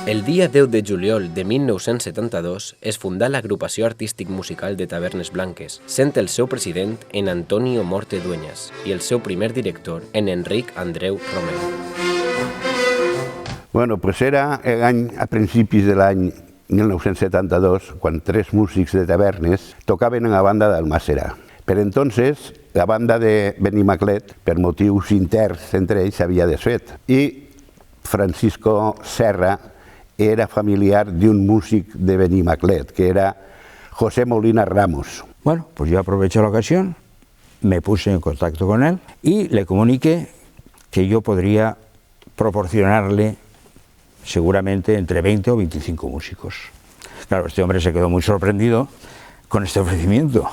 El dia 10 de juliol de 1972 es fundà l'Agrupació Artístic Musical de Tavernes Blanques, sent el seu president en Antonio Morte Dueñas i el seu primer director en Enric Andreu Romero. Bueno, pues era a principis de l'any 1972, quan 3 músics de Tavernes tocaven en la banda d'Almàssera. Per entonces, la banda de Benimaclet, per motius interns entre ells, s'havia desfet. I Francisco Serra era familiar d'un músic de Benimaclet, que era José Molina Ramos. Bueno, pues yo aproveché la ocasión, me puse en contacto con él y le comuniqué que yo podría proporcionarle seguramente entre 20 o 25 músicos. Claro, este hombre se quedó muy sorprendido con este ofrecimiento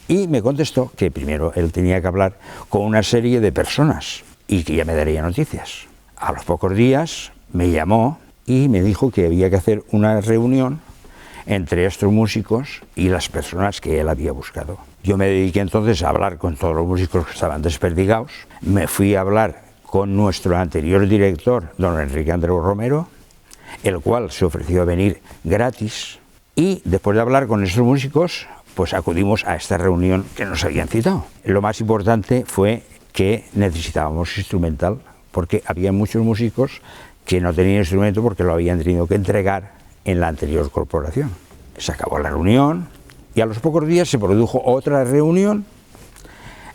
y me contestó que primero él tenía que hablar con una serie de personas y que ya me daría noticias. A los pocos días me llamó y me dijo que había que hacer una reunión entre estos músicos y las personas que él había buscado. Yo me dediqué entonces a hablar con todos los músicos que estaban desperdigados, me fui a hablar con nuestro anterior director, don Enrique Andreu Romero, el cual se ofreció a venir gratis, y después de hablar con estos músicos, pues acudimos a esta reunión que nos habían citado. Lo más importante fue que necesitábamos instrumental, porque había muchos músicos que no tenían instrumento porque lo habían tenido que entregar en la anterior corporación. Se acabó la reunión y a los pocos días se produjo otra reunión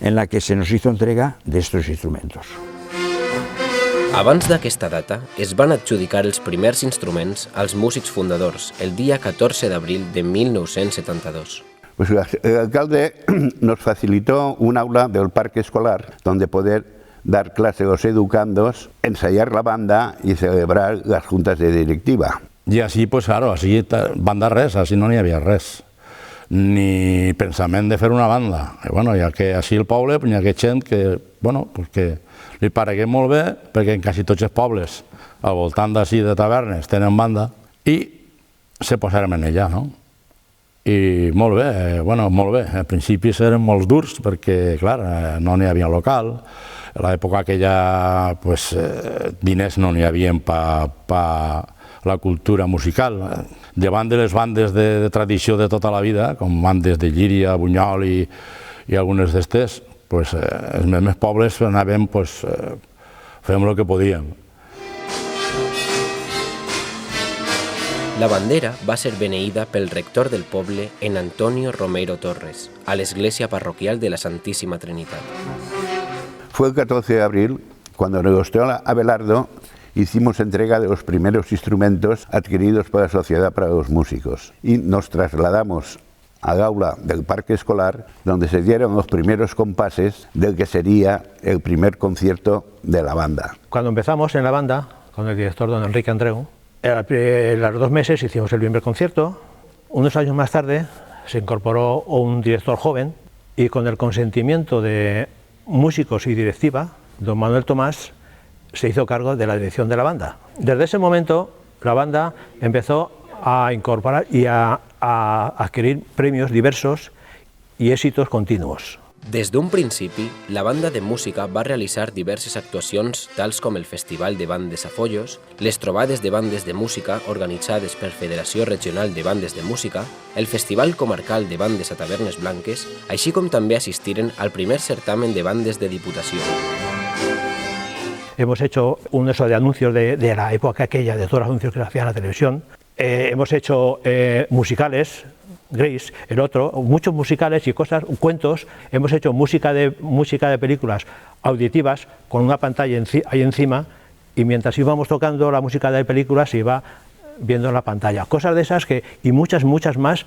en la que se nos hizo entrega de estos instrumentos. Abans d'aquesta data, es van adjudicar els primers instruments als músics fundadors el dia 14 d'abril de 1972. Pues el alcalde nos facilitó un aula del parque escolar donde poder dar clase a los educandos, ensayar la banda y celebrar las juntas de directiva. I així, pues, claro, així banda res, així no n'hi havia res. Ni pensament de fer una banda. I, bueno, ja que així el poble hi ha gent que, bueno, pues que li paregué molt bé, perquè en quasi tots els pobles al voltant d'ací de Tavernes tenen banda, i se posaren en ella, no? I molt bé, bueno, molt bé. Al principi eren molt durs perquè, clar, no n'hi havia local. A l'època aquella, pues, diners no n'hi havia per la cultura musical. Davant de les bandes de tradició de tota la vida, com bandes de Llíria, Bunyol i algunes d'estes, pues, els meus pobles anàvem, pues, fem el que podíem. La bandera va ser beneïda pel rector del poble en Antonio Romero Torres, a l'església parroquial de la Santísima Trinitat. Fue el 14 de abril cuando en el Hostel Abelardo hicimos entrega de los primeros instrumentos adquiridos por la Sociedad para los Músicos y nos trasladamos al aula del parque escolar donde se dieron los primeros compases del que sería el primer concierto de la banda. Cuando empezamos en la banda, con el director don Enrique Andreu, a los 2 meses hicimos el primer concierto. Unos años más tarde se incorporó un director joven y con el consentimiento de músicos y directiva, don Manuel Tomás se hizo cargo de la dirección de la banda. Desde ese momento la banda empezó a incorporar y a adquirir premios diversos y éxitos continuos. Des d'un principi, la banda de música va realitzar diverses actuacions tals com el Festival de Bandes a Follos, les trobades de bandes de música organitzades per Federació Regional de Bandes de Música, el Festival Comarcal de Bandes a Tavernes Blanques, així com també assistiren al primer certamen de bandes de Diputació. Hemos hecho un eso de anuncios de la época aquella, de todos los anuncios que se hacían en la televisión. Hemos hecho musicales, Grace, el otro, muchos musicales y cosas, cuentos. Hemos hecho música de películas auditivas con una pantalla ahí encima y mientras íbamos tocando la música de películas se iba viendo en la pantalla. Cosas de esas y muchas más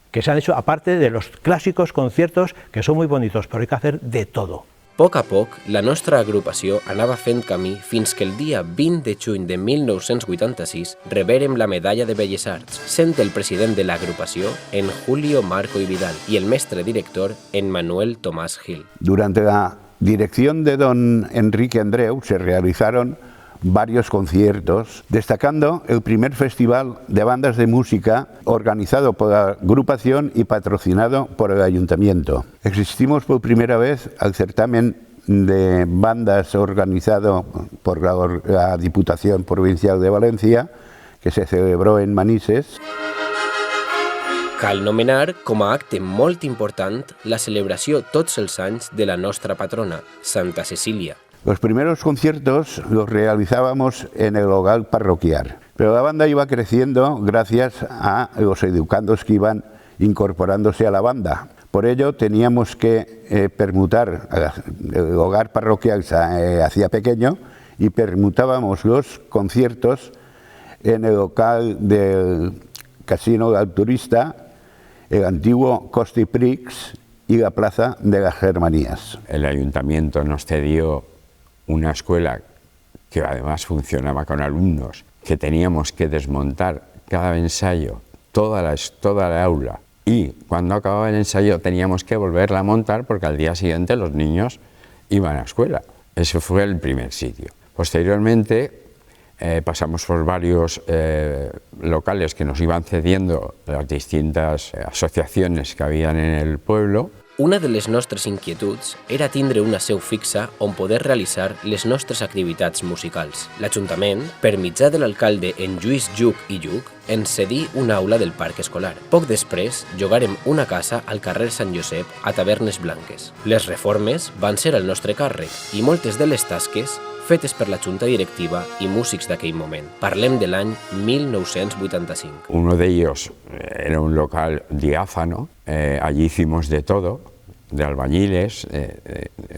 que se han hecho aparte de los clásicos conciertos que son muy bonitos, pero hay que hacer de todo. A poc, la nostra agrupació anava fent camí fins que el dia 20 de juny de 1986 rebérem la Medalla de Belles Arts, sent el president de l'agrupació en Julio Marco y Vidal y el mestre director en Manuel Tomás Gil. Durante la dirección de don Enrique Andreu se realizaron varios conciertos, destacando el primer festival de bandas de música organizado por la agrupación y patrocinado por el ayuntamiento. Existimos por primera vez al certamen de bandas organizado por la Diputación Provincial de Valencia que se celebró en Manises. Cal nomenar com a acte molt important la celebració tots els anys de la nostra patrona, Santa Cecília. Los primeros conciertos los realizábamos en el hogar parroquial, pero la banda iba creciendo gracias a los educandos que iban incorporándose a la banda. Por ello teníamos que permutar, el hogar parroquial se hacía pequeño y permutábamos los conciertos en el local del Casino del Turista, el antiguo Costi Prix y la Plaza de las Germanías. El ayuntamiento nos cedió una escuela que además funcionaba con alumnos, que teníamos que desmontar cada ensayo, toda la aula, y cuando acababa el ensayo teníamos que volverla a montar porque al día siguiente los niños iban a escuela. Ese fue el primer sitio. Posteriormente pasamos por varios locales que nos iban cediendo las distintas asociaciones que habían en el pueblo. Una de les nostres inquietuds era tindre una seu fixa on poder realitzar les nostres activitats musicals. L'Ajuntament, per mitjà de l'alcalde en Lluís Lluc i Lluc, ens cedí una aula del parc escolar. Poc després, llogarem una casa al carrer Sant Josep a Tavernes Blanques. Les reformes van ser al nostre càrrec i moltes de les tasques fetes per la Junta Directiva y músics d'aquell moment. Parlem de l'any 1985. Uno de ellos era un local diáfano, allí hicimos de todo, de albañiles,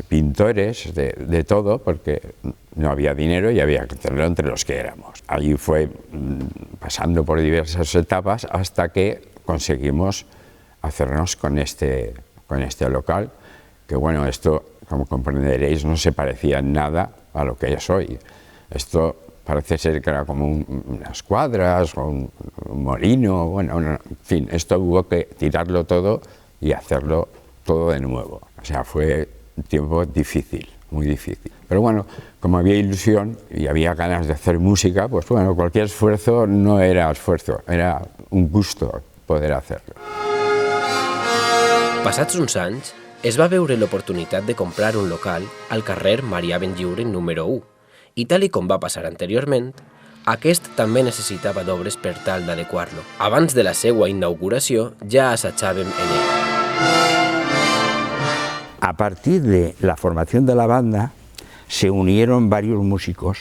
pintores, de todo, porque no había dinero y había que hacerlo entre los que éramos. Allí fue pasando por diversas etapas hasta que conseguimos hacernos con este local, que bueno, esto, como comprenderéis, no se parecía en nada a lo que es hoy. Esto parece ser que era como unas cuadras o un molino, bueno, en fin, esto hubo que tirarlo todo y hacerlo todo de nuevo. O sea, fue un tiempo difícil, muy difícil. Pero bueno, como había ilusión y había ganas de hacer música, pues bueno, cualquier esfuerzo no era esfuerzo, era un gusto poder hacerlo. Passats uns anys, es va veure l'oportunitat de comprar un local al carrer Marià Benlliure número 1 i tal i com va passar anteriorment, aquest també necessitava d'obres per tal d'adequar-lo. Abans de la seva inauguració ja assajàvem en ell. A partir de la formación de la banda se unieron varios músicos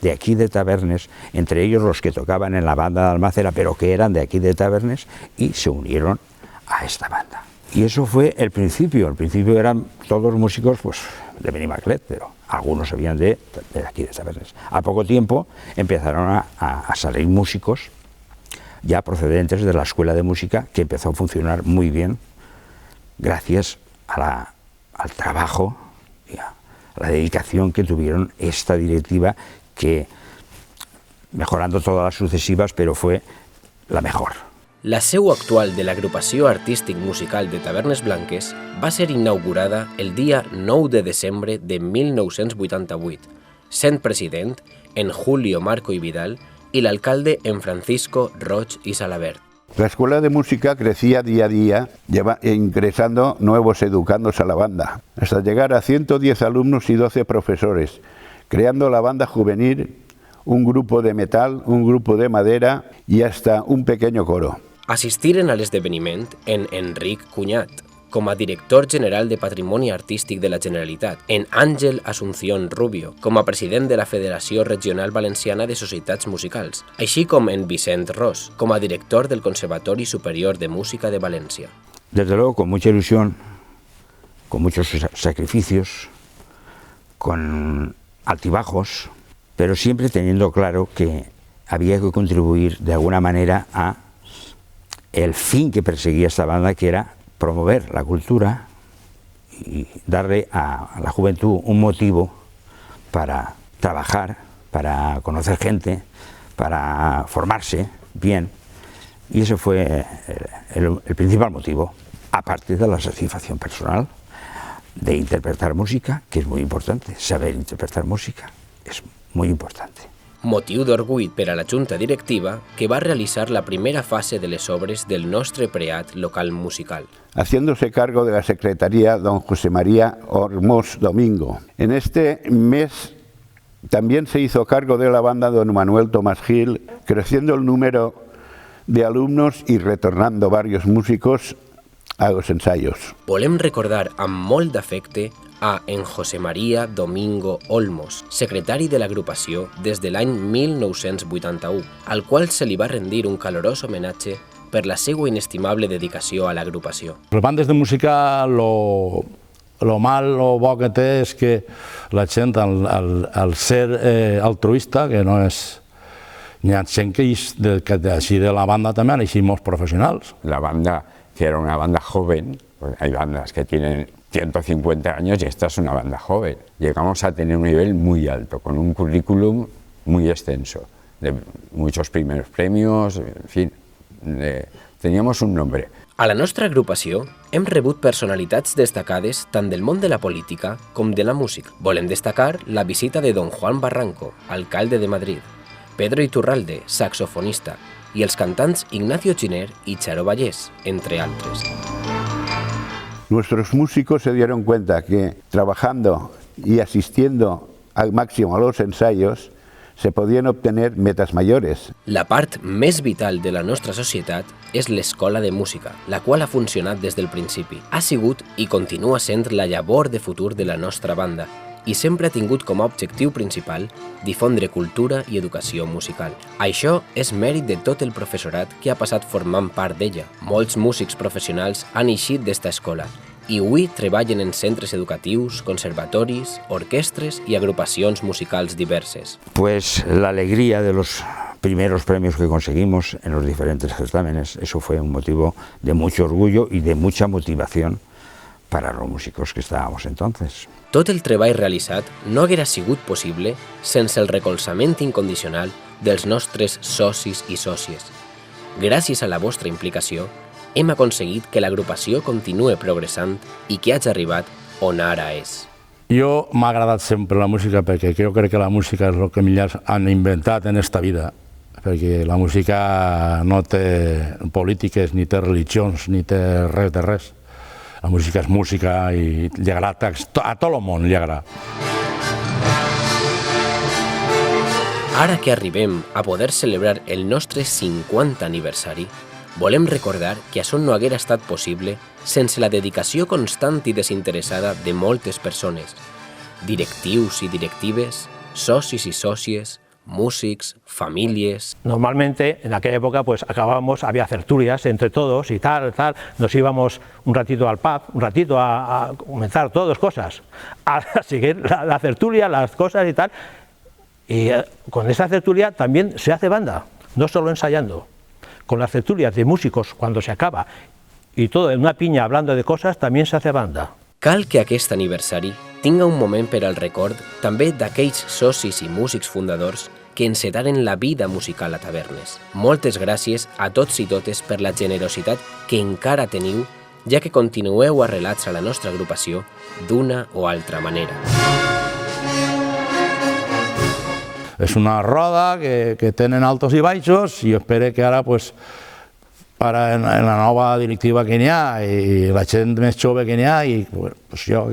de aquí de Tavernes, entre ellos los que tocaban en la banda de Almácera, pero que eran de aquí de Tavernes, y se unieron a esta banda. Y eso fue el principio eran todos músicos pues, de Benimaclet, pero algunos habían de aquí de Tavernes. A poco tiempo empezaron a salir músicos ya procedentes de la escuela de música, que empezó a funcionar muy bien gracias al trabajo y a la dedicación que tuvieron esta directiva, que mejorando todas las sucesivas, pero fue la mejor. La seu actual de l'agrupació artístic-musical de Tavernes Blanques va ser inaugurada el dia 9 de desembre de 1988, sent president en Julio Marco y Vidal y l'alcalde en Francisco Roig y Salabert. La escuela de música crecía día a día, ingresando nuevos educandos a la banda, hasta llegar a 110 alumnos y 12 profesores, creando la banda juvenil, un grupo de metal, un grupo de madera y hasta un pequeño coro. Assistiren a l'esdeveniment en Enric Cunyat, com a director general de Patrimoni Artístic de la Generalitat, en Àngel Asunción Rubio, com a president de la Federació Regional Valenciana de Societats Musicals, així com en Vicent Ros, com a director del Conservatori Superior de Música de València. Desde luego, con mucha ilusión, con muchos sacrificios, con altibajos, pero siempre teniendo claro que había que contribuir de alguna manera a el fin que perseguía esta banda, que era promover la cultura y darle a la juventud un motivo para trabajar, para conocer gente, para formarse bien, y ese fue el principal motivo, aparte de la satisfacción personal de interpretar música, que es muy importante. Saber interpretar música es muy importante. Motiu d'orgull per a la Junta Directiva, que va realitzar la primera fase de les obres del nostre preat local musical. Haciéndose cargo de la Secretaría don José María Ormós Domingo. En este mes También se hizo cargo de la banda don Manuel Tomás Gil, creciendo el número de alumnos y retornando varios músicos a los ensayos. Volem recordar amb molt d'afecte a en José María Domingo Olmos, secretari de l'agrupació des de l'any 1981, al qual se li va rendir un calorós homenatge per la seva inestimable dedicació a l'agrupació. Les bandes de música, lo mal o bo que té és que la gent, al ser altruista, que no és... N'hi ha gent que així de la banda també han així molts professionals. La banda, que era una banda joven, pues hay bandas que tienen 150 años y esta es una banda joven. Llegamos a tener un nivel muy alto, con un currículum muy extenso, de muchos primeros premios, en fin, teníamos un nombre. A la nostra agrupació hem rebut personalitats destacades tant del món de la política com de la música. Volem destacar la visita de don Juan Barranco, alcalde de Madrid, Pedro Iturralde, saxofonista, i els cantants Ignacio Giner i Charo Vallés, entre altres. Nuestros músicos se dieron cuenta que trabajando y asistiendo al máximo a los ensayos se podien obtenir metes mayores. La part més vital de la nostra societat és l'escola de música, la qual ha funcionat des del principi. Ha sigut i continua sent la llavor de futur de la nostra banda i sempre ha tingut com a objectiu principal difondre cultura i educació musical. Això és mèrit de tot el professorat que ha passat formant part d'ella. Molts músics professionals han eixit d'esta escola i avui treballen en centres educatius, conservatoris, orquestres y agrupacions musicals diverses. Pues la alegría de los primeros premios que conseguimos en los diferentes certámenes, eso fue un motivo de mucho orgullo y de mucha motivación para los músicos que estábamos entonces. Tot el treball realitzat no haguera sigut possible sense el recolzament incondicional dels nostres socis i sòcies. Gràcies a la vostra implicació, hem aconseguit que l'agrupació continue progressant i que hagi arribat on ara és. Jo m'ha agradat sempre la música perquè jo crec que la música és el que millor han inventat en esta vida, perquè la música no té polítiques, ni té religions, ni té res de res. La música és música i li agrada, a tot el món li agrada. Ara que arribem a poder celebrar el nostre 50 aniversari, volem recordar que això no haguera estat possible sense la dedicació constant i desinteressada de moltes persones, directius i directives, socis i sòcies, músics, familias. Normalmente en aquella época pues acabábamos, había tertulias entre todos y tal, nos íbamos un ratito al pub, un ratito a comenzar todas cosas, a seguir la tertulia, las cosas y tal, y con esa tertulia también se hace banda, no solo ensayando, con las tertulias de músicos cuando se acaba y todo en una piña hablando de cosas también se hace banda. Cal que aquest aniversari tinga un moment per al record també d'aquells socis i músics fundadors que encetaren la vida musical a Tavernes. Moltes gràcies a tots i totes per la generositat que encara teniu, ja que continueu arrelats a la nostra agrupació d'una o altra manera. És una roda que tenen altos i baixos i espero que ara, ara en la nova directiva que n'hi ha i la gent més jove que n'hi ha, i jo,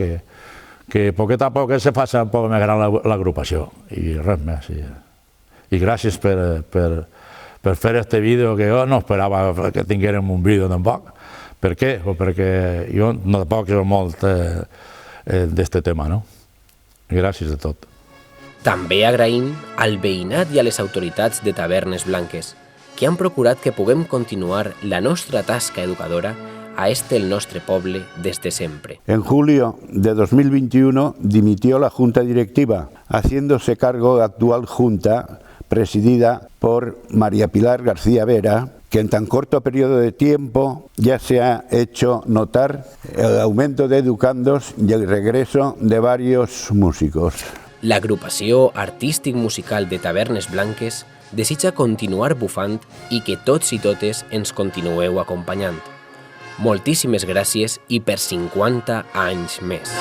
que poquet a poc se faci un poc més gran l'agrupació i res més. I gràcies per fer este vídeo, que jo no esperava que tinguérem un vídeo tampoc. Per què? Perquè jo no tampoc sé molt d'este tema, no? Gràcies de tot. També agraïm al veïnat i a les autoritats de Tavernes Blanques, que han procurat que puguem continuar la nostra tasca educadora a el nostre poble desde siempre. En julio de 2021 dimitió la Junta Directiva, haciéndose cargo de la actual Junta, presidida por María Pilar García Vera, que en tan corto periodo de tiempo ya se ha hecho notar el aumento de educandos y el regreso de varios músicos. L'agrupació artístic-musical de Tavernes Blanques desitja continuar bufant i que tots i totes ens continueu acompanyant. Moltíssimes gràcies i per 50 anys més.